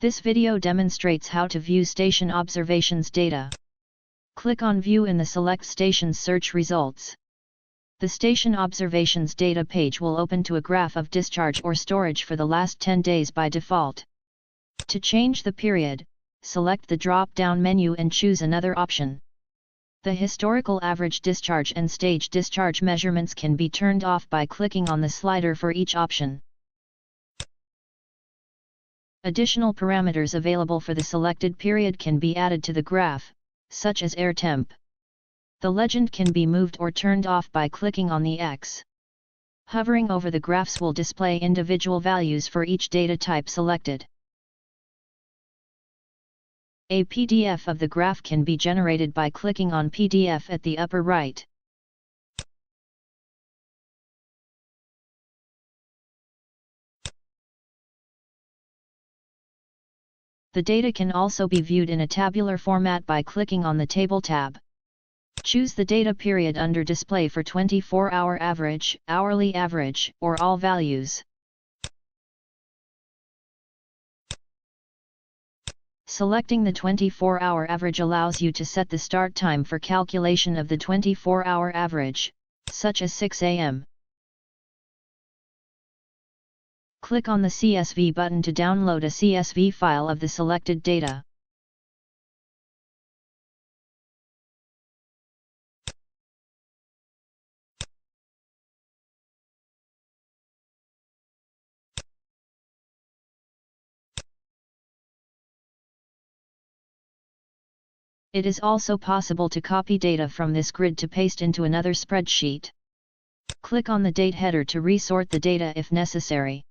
This video demonstrates how to view station observations data. Click on View in the Select Stations search results. The Station Observations data page will open to a graph of discharge or storage for the last 10 days by default. To change the period, select the drop-down menu and choose another option. The historical average discharge and stage discharge measurements can be turned off by clicking on the slider for each option. Additional parameters available for the selected period can be added to the graph, such as air temp. The legend can be moved or turned off by clicking on the X. Hovering over the graphs will display individual values for each data type selected. A PDF of the graph can be generated by clicking on PDF at the upper right. The data can also be viewed in a tabular format by clicking on the Table tab. Choose the data period under Display for 24-hour average, hourly average, or all values. Selecting the 24-hour average allows you to set the start time for calculation of the 24-hour average, such as 6 a.m. Click on the CSV button to download a CSV file of the selected data. It is also possible to copy data from this grid to paste into another spreadsheet. Click on the date header to resort the data if necessary.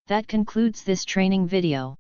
That concludes this training video.